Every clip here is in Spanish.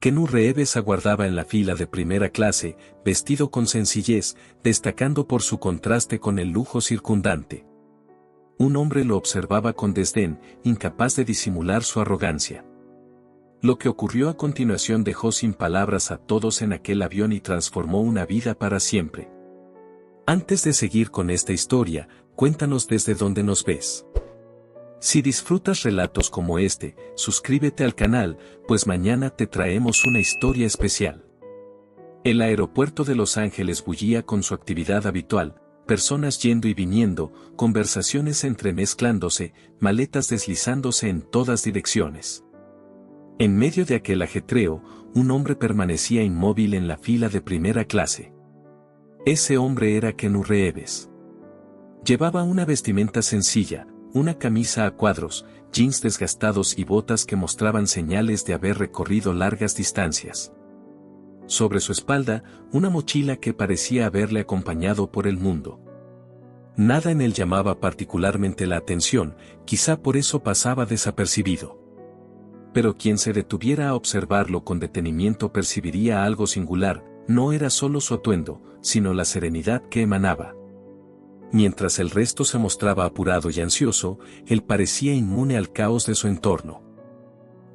Kenú Reeves aguardaba en la fila de primera clase, vestido con sencillez, destacando por su contraste con el lujo circundante. Un hombre lo observaba con desdén, incapaz de disimular su arrogancia. Lo que ocurrió a continuación dejó sin palabras a todos en aquel avión y transformó una vida para siempre. Antes de seguir con esta historia, cuéntanos desde dónde nos ves. Si disfrutas relatos como este, suscríbete al canal, pues mañana te traemos una historia especial. El aeropuerto de Los Ángeles bullía con su actividad habitual, personas yendo y viniendo, conversaciones entremezclándose, maletas deslizándose en todas direcciones. En medio de aquel ajetreo, un hombre permanecía inmóvil en la fila de primera clase. Ese hombre era Kenú Reeves. Llevaba una vestimenta sencilla, una camisa a cuadros, jeans desgastados y botas que mostraban señales de haber recorrido largas distancias. Sobre su espalda, una mochila que parecía haberle acompañado por el mundo. Nada en él llamaba particularmente la atención, quizá por eso pasaba desapercibido. Pero quien se detuviera a observarlo con detenimiento percibiría algo singular, no era solo su atuendo, sino la serenidad que emanaba. Mientras el resto se mostraba apurado y ansioso, él parecía inmune al caos de su entorno.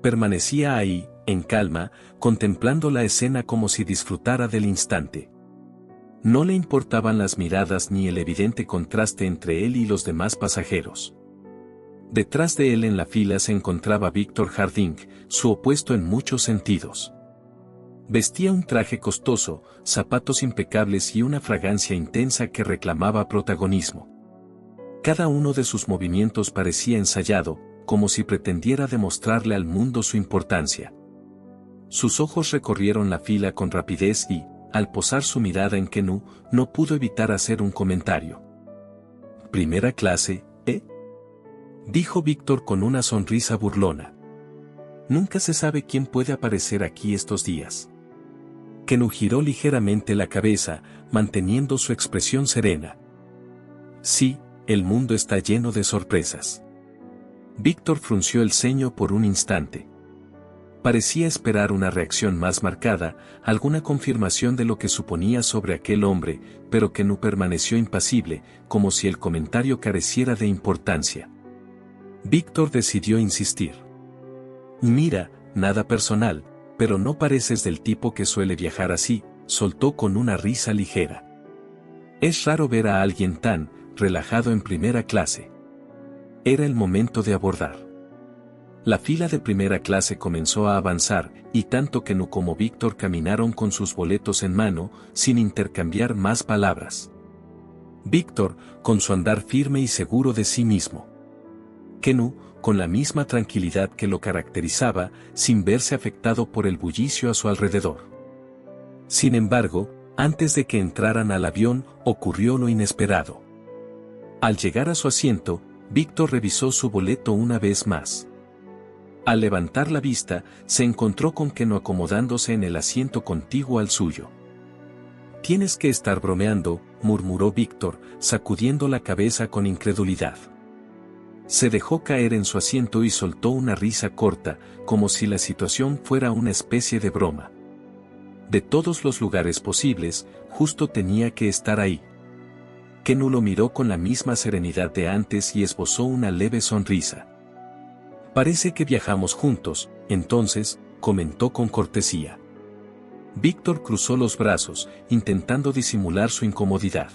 Permanecía ahí, en calma, contemplando la escena como si disfrutara del instante. No le importaban las miradas ni el evidente contraste entre él y los demás pasajeros. Detrás de él en la fila se encontraba Víctor Harding, su opuesto en muchos sentidos. Vestía un traje costoso, zapatos impecables y una fragancia intensa que reclamaba protagonismo. Cada uno de sus movimientos parecía ensayado, como si pretendiera demostrarle al mundo su importancia. Sus ojos recorrieron la fila con rapidez y, al posar su mirada en Kenú, no pudo evitar hacer un comentario. «Primera clase, ¿eh?», dijo Víctor con una sonrisa burlona. «Nunca se sabe quién puede aparecer aquí estos días». Kenú giró ligeramente la cabeza, manteniendo su expresión serena. «Sí, el mundo está lleno de sorpresas». Víctor frunció el ceño por un instante. Parecía esperar una reacción más marcada, alguna confirmación de lo que suponía sobre aquel hombre, pero Kenú permaneció impasible, como si el comentario careciera de importancia. Víctor decidió insistir. «Mira, nada personal, pero no pareces del tipo que suele viajar así», soltó con una risa ligera. «Es raro ver a alguien tan relajado en primera clase». Era el momento de abordar. La fila de primera clase comenzó a avanzar, y tanto Kenú como Víctor caminaron con sus boletos en mano, sin intercambiar más palabras. Víctor, con su andar firme y seguro de sí mismo. Kenú, con la misma tranquilidad que lo caracterizaba, sin verse afectado por el bullicio a su alrededor. Sin embargo, antes de que entraran al avión, ocurrió lo inesperado. Al llegar a su asiento, Víctor revisó su boleto una vez más. Al levantar la vista, se encontró con Kenú acomodándose en el asiento contiguo al suyo. «Tienes que estar bromeando», murmuró Víctor, sacudiendo la cabeza con incredulidad. Se dejó caer en su asiento y soltó una risa corta, como si la situación fuera una especie de broma. De todos los lugares posibles, justo tenía que estar ahí. Kenú lo miró con la misma serenidad de antes y esbozó una leve sonrisa. «Parece que viajamos juntos», entonces, comentó con cortesía. Víctor cruzó los brazos, intentando disimular su incomodidad.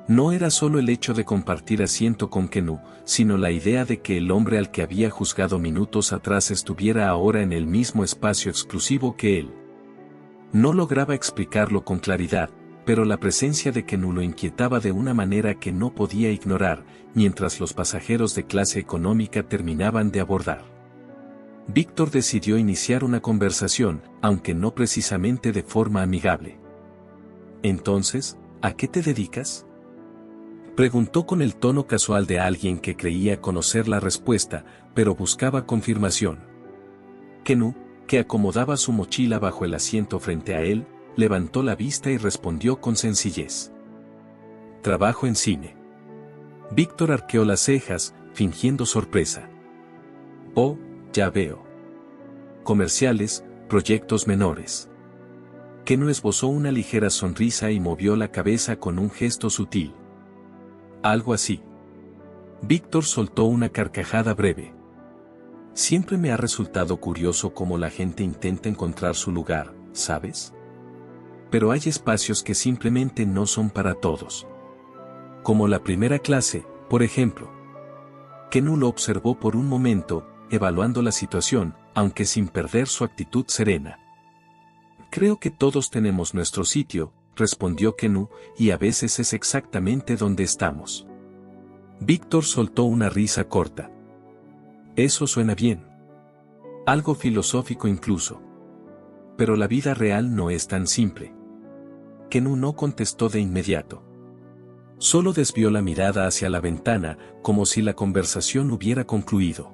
No era solo el hecho de compartir asiento con Kenú, sino la idea de que el hombre al que había juzgado minutos atrás estuviera ahora en el mismo espacio exclusivo que él. No lograba explicarlo con claridad, pero la presencia de Kenú lo inquietaba de una manera que no podía ignorar, mientras los pasajeros de clase económica terminaban de abordar. Víctor decidió iniciar una conversación, aunque no precisamente de forma amigable. «Entonces, ¿a qué te dedicas?», preguntó con el tono casual de alguien que creía conocer la respuesta, pero buscaba confirmación. Kenú, que acomodaba su mochila bajo el asiento frente a él, levantó la vista y respondió con sencillez. «Trabajo en cine». Víctor arqueó las cejas, fingiendo sorpresa. «Oh, ya veo. Comerciales, proyectos menores. Kenu esbozó una ligera sonrisa y movió la cabeza con un gesto sutil. Algo así. Víctor soltó una carcajada breve. Siempre me ha resultado curioso cómo la gente intenta encontrar su lugar, ¿sabes? Pero hay espacios que simplemente no son para todos. Como la primera clase, por ejemplo. Kenu lo observó por un momento, evaluando la situación, aunque sin perder su actitud serena. Creo que todos tenemos nuestro sitio, respondió Kenu, y a veces es exactamente donde estamos. Víctor soltó una risa corta. Eso suena bien. Algo filosófico incluso. Pero la vida real no es tan simple. Kenu no contestó de inmediato. Solo desvió la mirada hacia la ventana, como si la conversación hubiera concluido.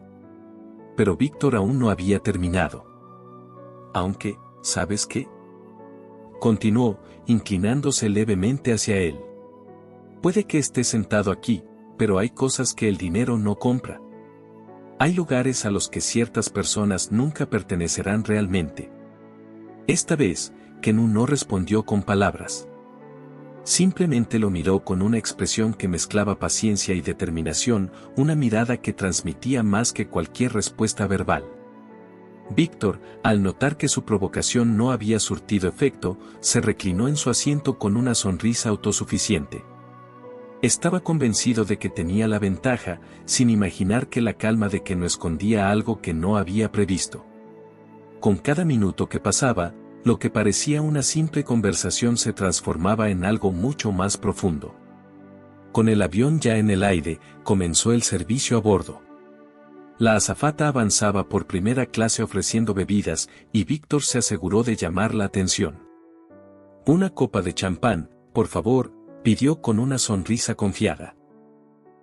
Pero Víctor aún no había terminado. Aunque, ¿sabes qué? Continuó, inclinándose levemente hacia él. Puede que esté sentado aquí, pero hay cosas que el dinero no compra. Hay lugares a los que ciertas personas nunca pertenecerán realmente. Esta vez, Kenu no respondió con palabras. Simplemente lo miró con una expresión que mezclaba paciencia y determinación, una mirada que transmitía más que cualquier respuesta verbal. Víctor, al notar que su provocación no había surtido efecto, se reclinó en su asiento con una sonrisa autosuficiente. Estaba convencido de que tenía la ventaja, sin imaginar que la calma de Kenu escondía algo que no había previsto. Con cada minuto que pasaba, lo que parecía una simple conversación se transformaba en algo mucho más profundo. Con el avión ya en el aire, comenzó el servicio a bordo. La azafata avanzaba por primera clase ofreciendo bebidas, y Víctor se aseguró de llamar la atención. «Una copa de champán, por favor», pidió con una sonrisa confiada.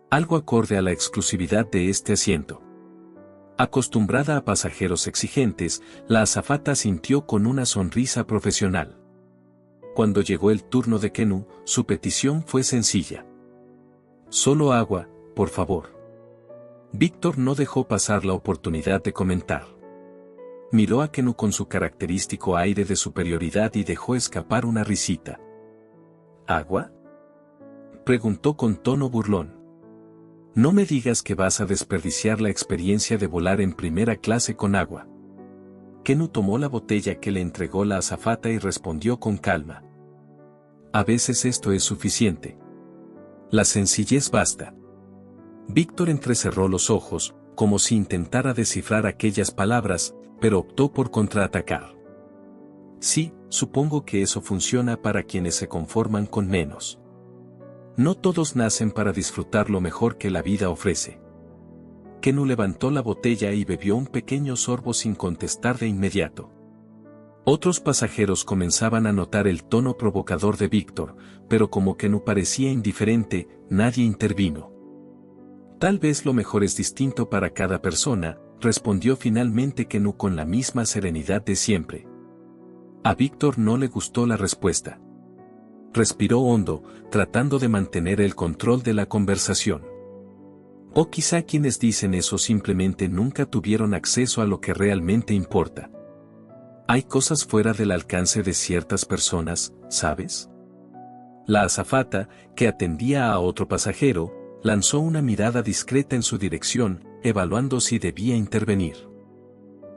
Algo acorde a la exclusividad de este asiento. Acostumbrada a pasajeros exigentes, la azafata asintió con una sonrisa profesional. Cuando llegó el turno de Kenu, su petición fue sencilla. «Solo agua, por favor». Víctor no dejó pasar la oportunidad de comentar. Miró a Kenu con su característico aire de superioridad y dejó escapar una risita. «¿Agua?», preguntó con tono burlón. «No me digas que vas a desperdiciar la experiencia de volar en primera clase con agua». Kenu tomó la botella que le entregó la azafata y respondió con calma. «A veces esto es suficiente. La sencillez basta». Víctor entrecerró los ojos, como si intentara descifrar aquellas palabras, pero optó por contraatacar. «Sí, supongo que eso funciona para quienes se conforman con menos. No todos nacen para disfrutar lo mejor que la vida ofrece». Kenu levantó la botella y bebió un pequeño sorbo sin contestar de inmediato. Otros pasajeros comenzaban a notar el tono provocador de Víctor, pero como Kenu parecía indiferente, nadie intervino. «Tal vez lo mejor es distinto para cada persona», respondió finalmente Kenu con la misma serenidad de siempre. A Víctor no le gustó la respuesta. Respiró hondo, tratando de mantener el control de la conversación. O quizá quienes dicen eso simplemente nunca tuvieron acceso a lo que realmente importa. Hay cosas fuera del alcance de ciertas personas, ¿sabes? La azafata, que atendía a otro pasajero, lanzó una mirada discreta en su dirección, evaluando si debía intervenir.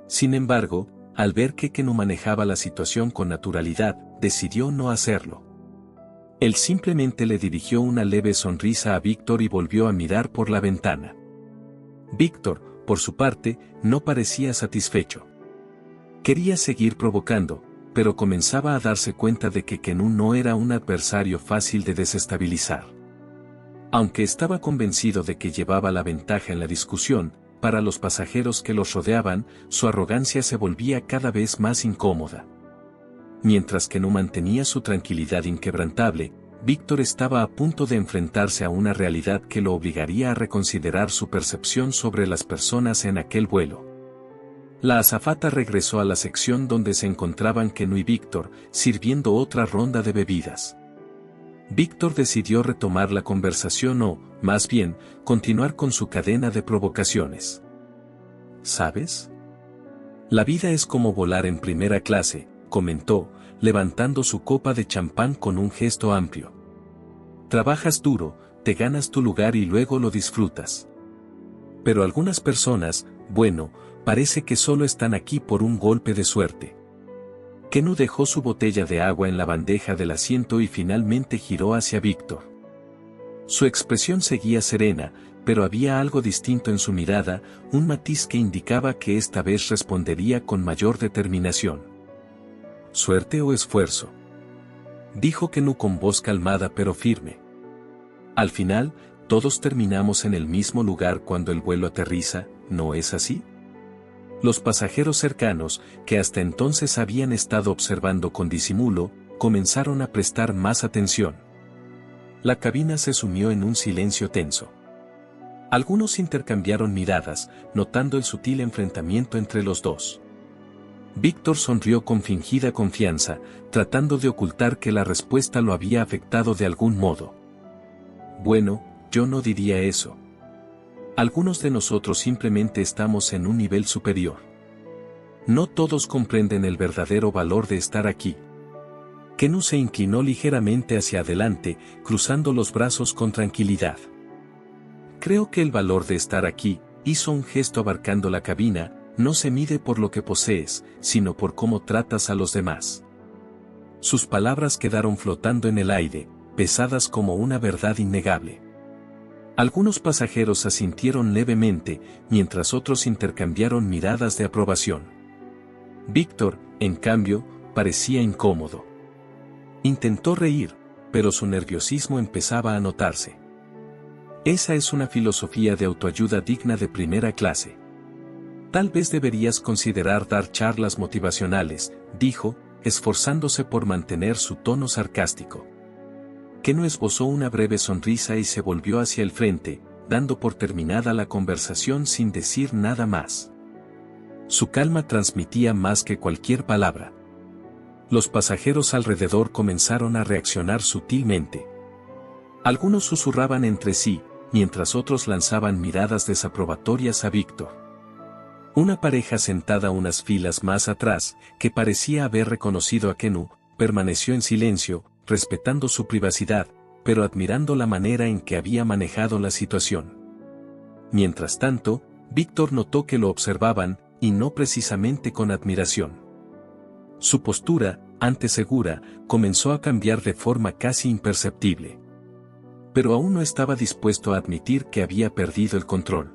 Sin embargo, al ver que Kenu manejaba la situación con naturalidad, decidió no hacerlo. Él simplemente le dirigió una leve sonrisa a Víctor y volvió a mirar por la ventana. Víctor, por su parte, no parecía satisfecho. Quería seguir provocando, pero comenzaba a darse cuenta de que Kenu no era un adversario fácil de desestabilizar. Aunque estaba convencido de que llevaba la ventaja en la discusión, para los pasajeros que los rodeaban, su arrogancia se volvía cada vez más incómoda. Mientras Kenu mantenía su tranquilidad inquebrantable, Víctor estaba a punto de enfrentarse a una realidad que lo obligaría a reconsiderar su percepción sobre las personas en aquel vuelo. La azafata regresó a la sección donde se encontraban Kenu y Víctor, sirviendo otra ronda de bebidas. Víctor decidió retomar la conversación o, más bien, continuar con su cadena de provocaciones. ¿Sabes? La vida es como volar en primera clase, comentó, levantando su copa de champán con un gesto amplio. Trabajas duro, te ganas tu lugar y luego lo disfrutas. Pero algunas personas, bueno, parece que solo están aquí por un golpe de suerte. Kennu dejó su botella de agua en la bandeja del asiento y finalmente giró hacia Víctor. Su expresión seguía serena, pero había algo distinto en su mirada, un matiz que indicaba que esta vez respondería con mayor determinación. ¿Suerte o esfuerzo?, dijo Kennu con voz calmada pero firme. Al final, todos terminamos en el mismo lugar cuando el vuelo aterriza, ¿no es así? Los pasajeros cercanos, que hasta entonces habían estado observando con disimulo, comenzaron a prestar más atención. La cabina se sumió en un silencio tenso. Algunos intercambiaron miradas, notando el sutil enfrentamiento entre los dos. Víctor sonrió con fingida confianza, tratando de ocultar que la respuesta lo había afectado de algún modo. Bueno, yo no diría eso. Algunos de nosotros simplemente estamos en un nivel superior. No todos comprenden el verdadero valor de estar aquí. Kennu se inclinó ligeramente hacia adelante, cruzando los brazos con tranquilidad. Creo que el valor de estar aquí, hizo un gesto abarcando la cabina, no se mide por lo que posees, sino por cómo tratas a los demás. Sus palabras quedaron flotando en el aire, pesadas como una verdad innegable. Algunos pasajeros asintieron levemente, mientras otros intercambiaron miradas de aprobación. Víctor, en cambio, parecía incómodo. Intentó reír, pero su nerviosismo empezaba a notarse. Esa es una filosofía de autoayuda digna de primera clase. Tal vez deberías considerar dar charlas motivacionales, dijo, esforzándose por mantener su tono sarcástico. Kennu esbozó una breve sonrisa y se volvió hacia el frente, dando por terminada la conversación sin decir nada más. Su calma transmitía más que cualquier palabra. Los pasajeros alrededor comenzaron a reaccionar sutilmente. Algunos susurraban entre sí, mientras otros lanzaban miradas desaprobatorias a Víctor. Una pareja sentada unas filas más atrás, que parecía haber reconocido a Kennu, permaneció en silencio, respetando su privacidad, pero admirando la manera en que había manejado la situación. Mientras tanto, Víctor notó que lo observaban, y no precisamente con admiración. Su postura, antes segura, comenzó a cambiar de forma casi imperceptible. Pero aún no estaba dispuesto a admitir que había perdido el control.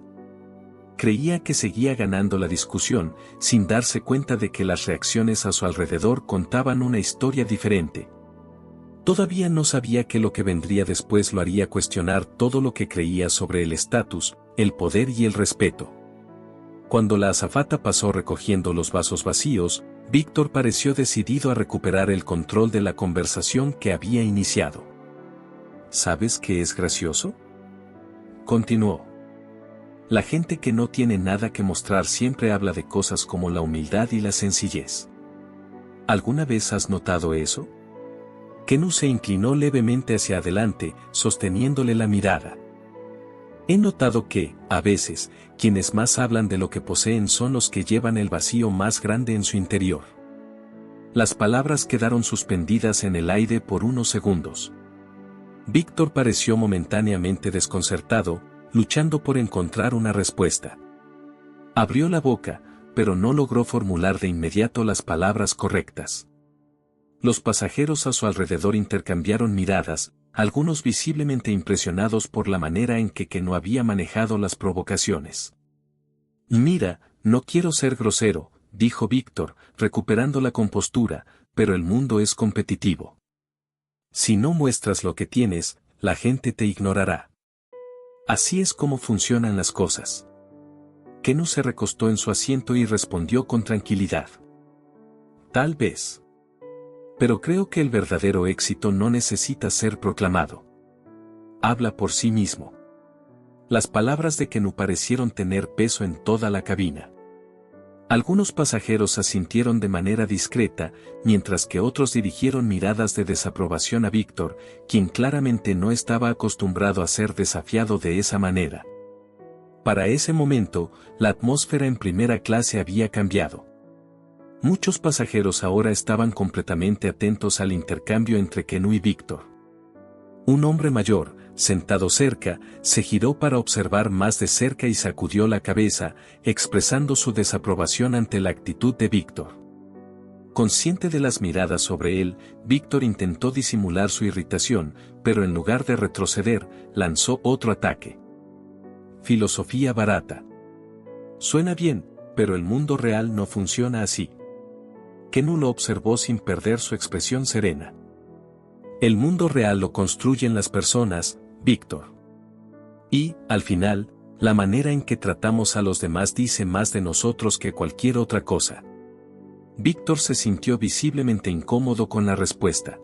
Creía que seguía ganando la discusión, sin darse cuenta de que las reacciones a su alrededor contaban una historia diferente. Todavía no sabía que lo que vendría después lo haría cuestionar todo lo que creía sobre el estatus, el poder y el respeto. Cuando la azafata pasó recogiendo los vasos vacíos, Víctor pareció decidido a recuperar el control de la conversación que había iniciado. ¿Sabes qué es gracioso?, continuó. La gente que no tiene nada que mostrar siempre habla de cosas como la humildad y la sencillez. ¿Alguna vez has notado eso? Kennu se inclinó levemente hacia adelante, sosteniéndole la mirada. He notado que, a veces, quienes más hablan de lo que poseen son los que llevan el vacío más grande en su interior. Las palabras quedaron suspendidas en el aire por unos segundos. Víctor pareció momentáneamente desconcertado, luchando por encontrar una respuesta. Abrió la boca, pero no logró formular de inmediato las palabras correctas. Los pasajeros a su alrededor intercambiaron miradas, algunos visiblemente impresionados por la manera en que Kennu había manejado las provocaciones. Mira, no quiero ser grosero, dijo Víctor, recuperando la compostura, pero el mundo es competitivo. Si no muestras lo que tienes, la gente te ignorará. Así es como funcionan las cosas. Kennu se recostó en su asiento y respondió con tranquilidad. Tal vez. Pero creo que el verdadero éxito no necesita ser proclamado. Habla por sí mismo. Las palabras de Kennu parecieron tener peso en toda la cabina. Algunos pasajeros asintieron de manera discreta, mientras que otros dirigieron miradas de desaprobación a Víctor, quien claramente no estaba acostumbrado a ser desafiado de esa manera. Para ese momento, la atmósfera en primera clase había cambiado. Muchos pasajeros ahora estaban completamente atentos al intercambio entre Kenú y Víctor. Un hombre mayor, sentado cerca, se giró para observar más de cerca y sacudió la cabeza, expresando su desaprobación ante la actitud de Víctor. Consciente de las miradas sobre él, Víctor intentó disimular su irritación, pero en lugar de retroceder, lanzó otro ataque. Filosofía barata. Suena bien, pero el mundo real no funciona así. Kenú lo observó sin perder su expresión serena. El mundo real lo construyen las personas, Víctor. Y, al final, la manera en que tratamos a los demás dice más de nosotros que cualquier otra cosa. Víctor se sintió visiblemente incómodo con la respuesta.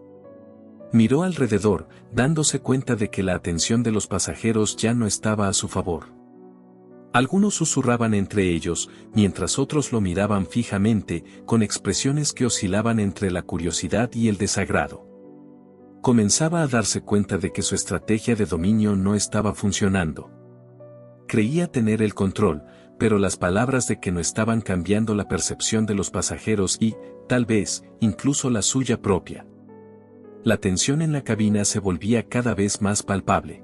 Miró alrededor, dándose cuenta de que la atención de los pasajeros ya no estaba a su favor. Algunos susurraban entre ellos, mientras otros lo miraban fijamente, con expresiones que oscilaban entre la curiosidad y el desagrado. Comenzaba a darse cuenta de que su estrategia de dominio no estaba funcionando. Creía tener el control, pero las palabras de Kenú estaban cambiando la percepción de los pasajeros y, tal vez, incluso la suya propia. La tensión en la cabina se volvía cada vez más palpable.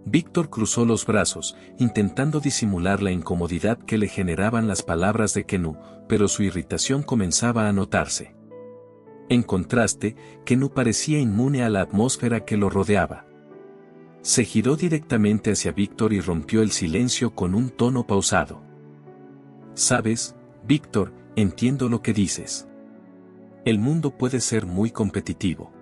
Víctor cruzó los brazos, intentando disimular la incomodidad que le generaban las palabras de Kenú, pero su irritación comenzaba a notarse. En contraste, Kenú parecía inmune a la atmósfera que lo rodeaba. Se giró directamente hacia Víctor y rompió el silencio con un tono pausado. «Sabes, Víctor, entiendo lo que dices. El mundo puede ser muy competitivo.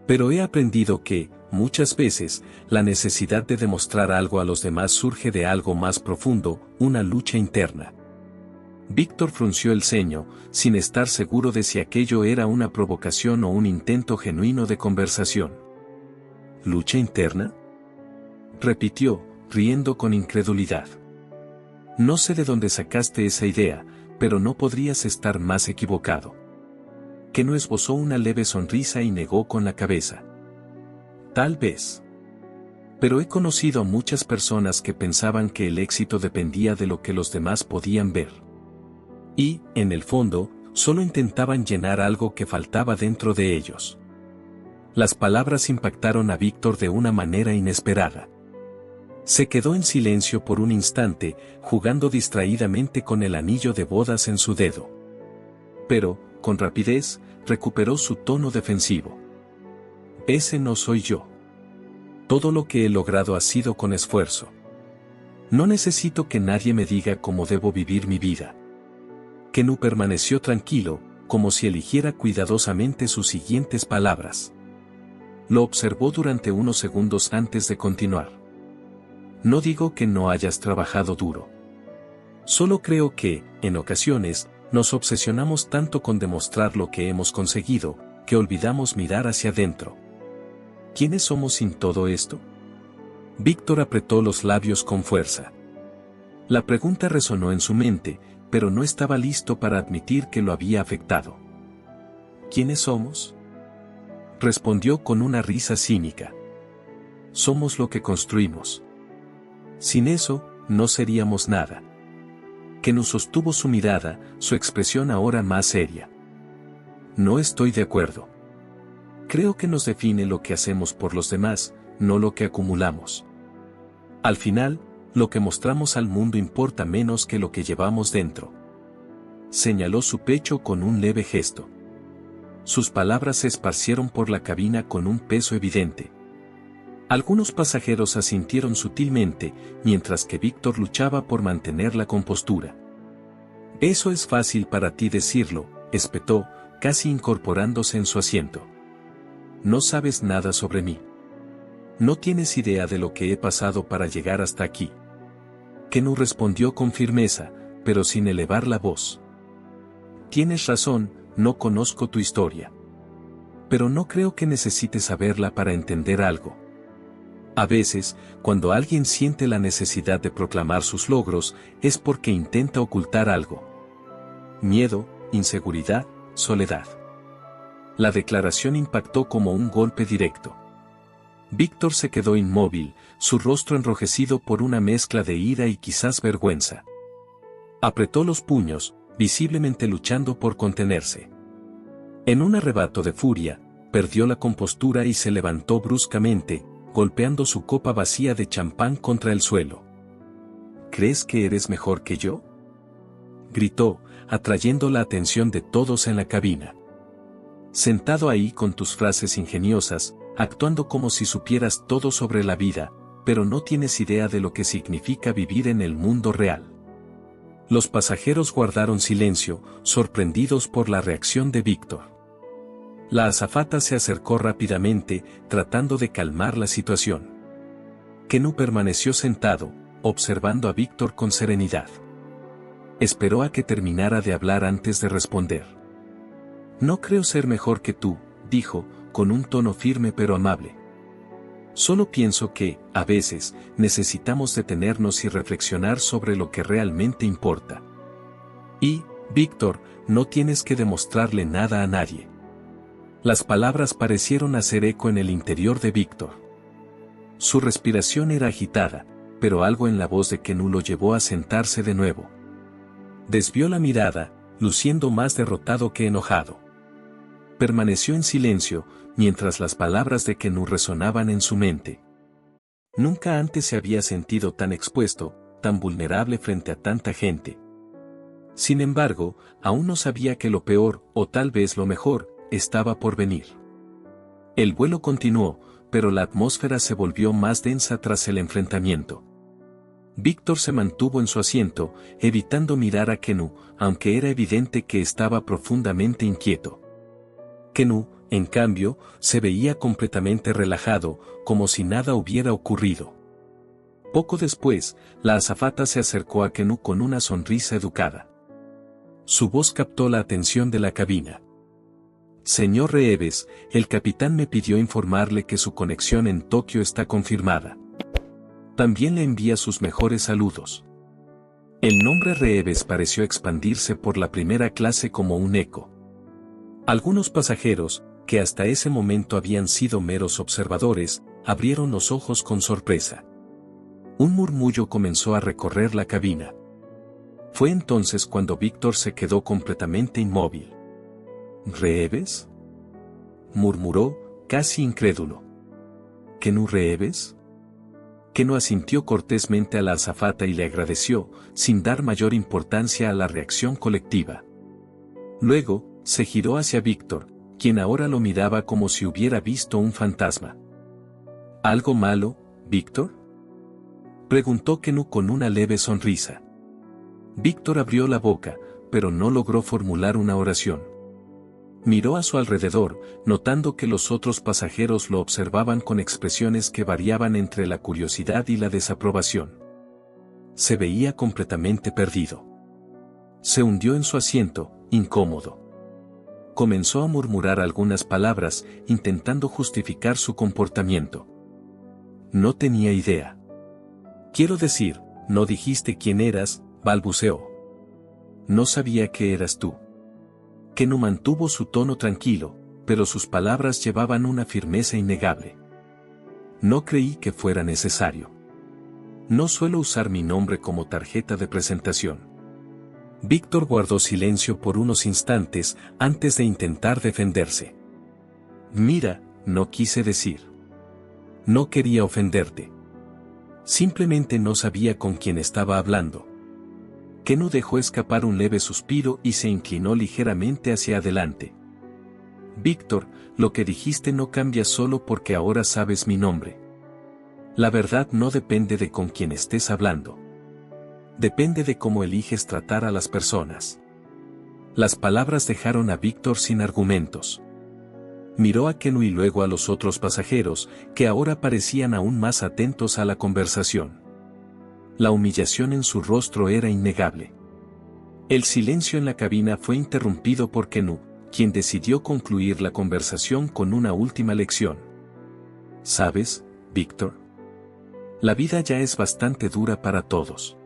Pero he aprendido que, muchas veces, la necesidad de demostrar algo a los demás surge de algo más profundo, una lucha interna». Víctor frunció el ceño, sin estar seguro de si aquello era una provocación o un intento genuino de conversación. ¿Lucha interna?, repitió, riendo con incredulidad. No sé de dónde sacaste esa idea, pero no podrías estar más equivocado. Kenú esbozó una leve sonrisa y negó con la cabeza. Tal vez. Pero he conocido a muchas personas que pensaban que el éxito dependía de lo que los demás podían ver. Y, en el fondo, solo intentaban llenar algo que faltaba dentro de ellos. Las palabras impactaron a Víctor de una manera inesperada. Se quedó en silencio por un instante, jugando distraídamente con el anillo de bodas en su dedo. Pero, con rapidez, recuperó su tono defensivo. Ese no soy yo. Todo lo que he logrado ha sido con esfuerzo. No necesito que nadie me diga cómo debo vivir mi vida. Kenú permaneció tranquilo, como si eligiera cuidadosamente sus siguientes palabras. Lo observó durante unos segundos antes de continuar. No digo que no hayas trabajado duro. Solo creo que, en ocasiones, nos obsesionamos tanto con demostrar lo que hemos conseguido, que olvidamos mirar hacia adentro. ¿Quiénes somos sin todo esto? Víctor apretó los labios con fuerza. La pregunta resonó en su mente, pero no estaba listo para admitir que lo había afectado. ¿Quiénes somos?, respondió con una risa cínica. Somos lo que construimos. Sin eso, no seríamos nada. Kenú sostuvo su mirada, su expresión ahora más seria. No estoy de acuerdo. Creo que nos define lo que hacemos por los demás, no lo que acumulamos. Al final, lo que mostramos al mundo importa menos que lo que llevamos dentro. Señaló su pecho con un leve gesto. Sus palabras se esparcieron por la cabina con un peso evidente. Algunos pasajeros asintieron sutilmente, mientras que Víctor luchaba por mantener la compostura. Eso es fácil para ti decirlo, espetó, casi incorporándose en su asiento. No sabes nada sobre mí. No tienes idea de lo que he pasado para llegar hasta aquí. Kenú respondió con firmeza, pero sin elevar la voz. Tienes razón, no conozco tu historia. Pero no creo que necesites saberla para entender algo. A veces, cuando alguien siente la necesidad de proclamar sus logros, es porque intenta ocultar algo. Miedo, inseguridad, soledad. La declaración impactó como un golpe directo. Víctor se quedó inmóvil, su rostro enrojecido por una mezcla de ira y quizás vergüenza. Apretó los puños, visiblemente luchando por contenerse. En un arrebato de furia, perdió la compostura y se levantó bruscamente, golpeando su copa vacía de champán contra el suelo. ¿Crees que eres mejor que yo?, gritó, atrayendo la atención de todos en la cabina. Sentado ahí con tus frases ingeniosas, actuando como si supieras todo sobre la vida, pero no tienes idea de lo que significa vivir en el mundo real. Los pasajeros guardaron silencio, sorprendidos por la reacción de Víctor. La azafata se acercó rápidamente, tratando de calmar la situación. Kenú permaneció sentado, observando a Víctor con serenidad. Esperó a que terminara de hablar antes de responder. No creo ser mejor que tú, dijo, con un tono firme pero amable. Solo pienso que, a veces, necesitamos detenernos y reflexionar sobre lo que realmente importa. Y, Víctor, no tienes que demostrarle nada a nadie. Las palabras parecieron hacer eco en el interior de Víctor. Su respiración era agitada, pero algo en la voz de Kenú lo llevó a sentarse de nuevo. Desvió la mirada, luciendo más derrotado que enojado. Permaneció en silencio, mientras las palabras de Kenú resonaban en su mente. Nunca antes se había sentido tan expuesto, tan vulnerable frente a tanta gente. Sin embargo, aún no sabía que lo peor, o tal vez lo mejor, estaba por venir. El vuelo continuó, pero la atmósfera se volvió más densa tras el enfrentamiento. Víctor se mantuvo en su asiento, evitando mirar a Kenú, aunque era evidente que estaba profundamente inquieto. Kenú, en cambio, se veía completamente relajado, como si nada hubiera ocurrido. Poco después, la azafata se acercó a Kenú con una sonrisa educada. Su voz captó la atención de la cabina. Señor Reeves, el capitán me pidió informarle que su conexión en Tokio está confirmada. También le envía sus mejores saludos. El nombre Reeves pareció expandirse por la primera clase como un eco. Algunos pasajeros, que hasta ese momento habían sido meros observadores, abrieron los ojos con sorpresa. Un murmullo comenzó a recorrer la cabina. Fue entonces cuando Víctor se quedó completamente inmóvil. ¿Reeves?, murmuró, casi incrédulo. ¿Kenú Reeves? Kenú asintió cortésmente a la azafata y le agradeció, sin dar mayor importancia a la reacción colectiva. Luego, se giró hacia Víctor, quien ahora lo miraba como si hubiera visto un fantasma. ¿Algo malo, Víctor?, preguntó Kenú con una leve sonrisa. Víctor abrió la boca, pero no logró formular una oración. Miró a su alrededor, notando que los otros pasajeros lo observaban con expresiones que variaban entre la curiosidad y la desaprobación. Se veía completamente perdido. Se hundió en su asiento, incómodo. Comenzó a murmurar algunas palabras, intentando justificar su comportamiento. No tenía idea. Quiero decir, no dijiste quién eras, balbuceó. No sabía que eras tú. Kenú mantuvo su tono tranquilo, pero sus palabras llevaban una firmeza innegable. No creí que fuera necesario. No suelo usar mi nombre como tarjeta de presentación. Víctor guardó silencio por unos instantes antes de intentar defenderse. Mira, no quise decir. No quería ofenderte. Simplemente no sabía con quién estaba hablando. Kenú dejó escapar un leve suspiro y se inclinó ligeramente hacia adelante. Víctor, lo que dijiste no cambia solo porque ahora sabes mi nombre. La verdad no depende de con quién estés hablando. Depende de cómo eliges tratar a las personas. Las palabras dejaron a Víctor sin argumentos. Miró a Kenú y luego a los otros pasajeros, que ahora parecían aún más atentos a la conversación. La humillación en su rostro era innegable. El silencio en la cabina fue interrumpido por Kenú, quien decidió concluir la conversación con una última lección. ¿Sabes, Víctor? La vida ya es bastante dura para todos.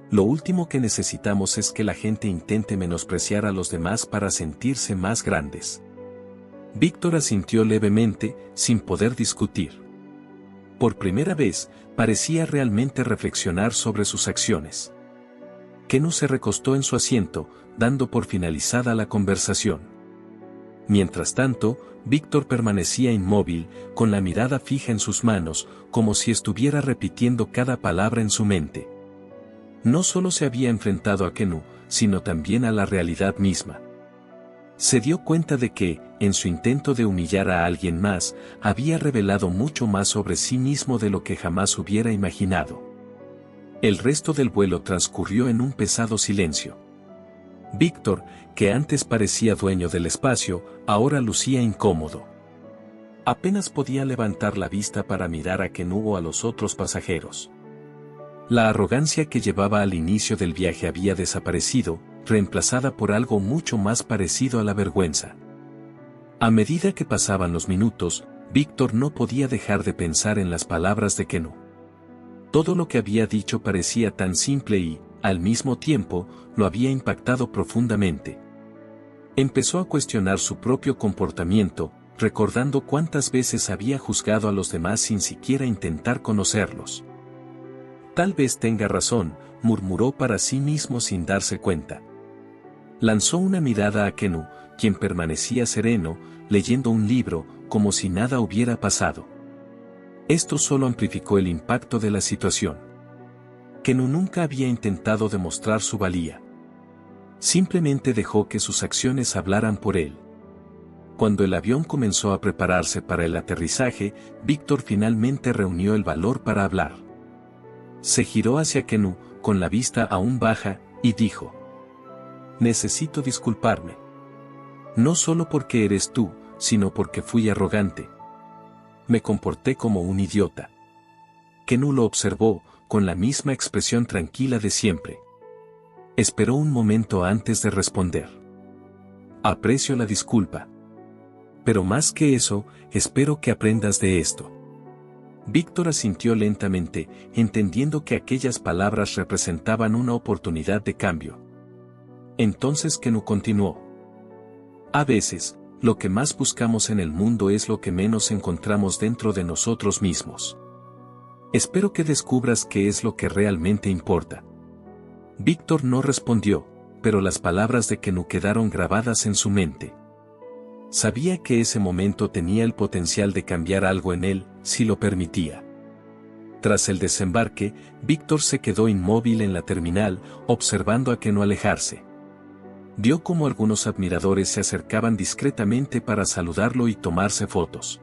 Lo último que necesitamos es que la gente intente menospreciar a los demás para sentirse más grandes. Víctor asintió levemente, sin poder discutir. Por primera vez, parecía realmente reflexionar sobre sus acciones. Kennu se recostó en su asiento, dando por finalizada la conversación. Mientras tanto, Víctor permanecía inmóvil, con la mirada fija en sus manos, como si estuviera repitiendo cada palabra en su mente. No solo se había enfrentado a Kennu, sino también a la realidad misma. Se dio cuenta de que, en su intento de humillar a alguien más, había revelado mucho más sobre sí mismo de lo que jamás hubiera imaginado. El resto del vuelo transcurrió en un pesado silencio. Víctor, que antes parecía dueño del espacio, ahora lucía incómodo. Apenas podía levantar la vista para mirar a Kennu o a los otros pasajeros. La arrogancia que llevaba al inicio del viaje había desaparecido, reemplazada por algo mucho más parecido a la vergüenza. A medida que pasaban los minutos, Víctor no podía dejar de pensar en las palabras de Kennu. Todo lo que había dicho parecía tan simple y, al mismo tiempo, lo había impactado profundamente. Empezó a cuestionar su propio comportamiento, recordando cuántas veces había juzgado a los demás sin siquiera intentar conocerlos. Tal vez tenga razón, murmuró para sí mismo sin darse cuenta. Lanzó una mirada a Kennu, quien permanecía sereno, leyendo un libro, como si nada hubiera pasado. Esto solo amplificó el impacto de la situación. Kennu nunca había intentado demostrar su valía. Simplemente dejó que sus acciones hablaran por él. Cuando el avión comenzó a prepararse para el aterrizaje, Víctor finalmente reunió el valor para hablar. Se giró hacia Kennu, con la vista aún baja, y dijo: «Necesito disculparme. No solo porque eres tú, sino porque fui arrogante. Me comporté como un idiota». Kennu lo observó, con la misma expresión tranquila de siempre. Esperó un momento antes de responder. «Aprecio la disculpa. Pero más que eso, espero que aprendas de esto». Víctor asintió lentamente, entendiendo que aquellas palabras representaban una oportunidad de cambio. Entonces Kennu continuó: «A veces, lo que más buscamos en el mundo es lo que menos encontramos dentro de nosotros mismos. Espero que descubras qué es lo que realmente importa». Víctor no respondió, pero las palabras de Kennu quedaron grabadas en su mente. Sabía que ese momento tenía el potencial de cambiar algo en él, si lo permitía. Tras el desembarque, Víctor se quedó inmóvil en la terminal, observando a Kennu alejarse. Vio cómo algunos admiradores se acercaban discretamente para saludarlo y tomarse fotos.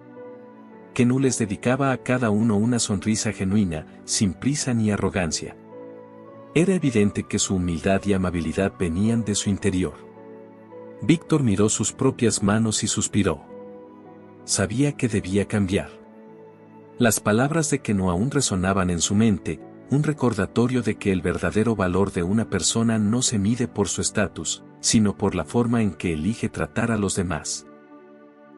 Kennu les dedicaba a cada uno una sonrisa genuina, sin prisa ni arrogancia. Era evidente que su humildad y amabilidad venían de su interior. Víctor miró sus propias manos y suspiró. Sabía que debía cambiar. Las palabras de Kennu aún resonaban en su mente, un recordatorio de que el verdadero valor de una persona no se mide por su estatus, sino por la forma en que elige tratar a los demás.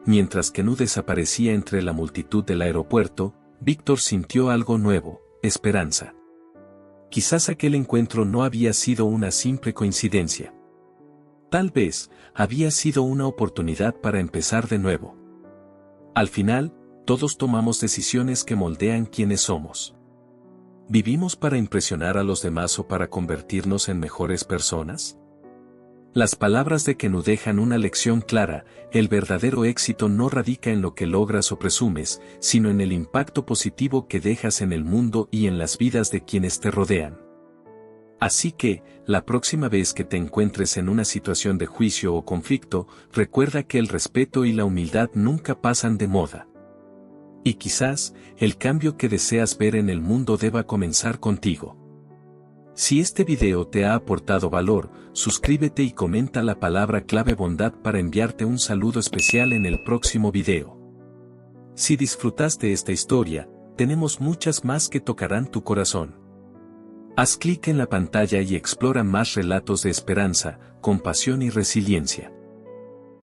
Mientras Kennu desaparecía entre la multitud del aeropuerto, Víctor sintió algo nuevo: esperanza. Quizás aquel encuentro no había sido una simple coincidencia. Tal vez, había sido una oportunidad para empezar de nuevo. Al final, todos tomamos decisiones que moldean quiénes somos. ¿Vivimos para impresionar a los demás o para convertirnos en mejores personas? Las palabras de Kennu dejan una lección clara: el verdadero éxito no radica en lo que logras o presumes, sino en el impacto positivo que dejas en el mundo y en las vidas de quienes te rodean. Así que, la próxima vez que te encuentres en una situación de juicio o conflicto, recuerda que el respeto y la humildad nunca pasan de moda. Y quizás, el cambio que deseas ver en el mundo deba comenzar contigo. Si este video te ha aportado valor, suscríbete y comenta la palabra clave bondad para enviarte un saludo especial en el próximo video. Si disfrutaste esta historia, tenemos muchas más que tocarán tu corazón. Haz clic en la pantalla y explora más relatos de esperanza, compasión y resiliencia.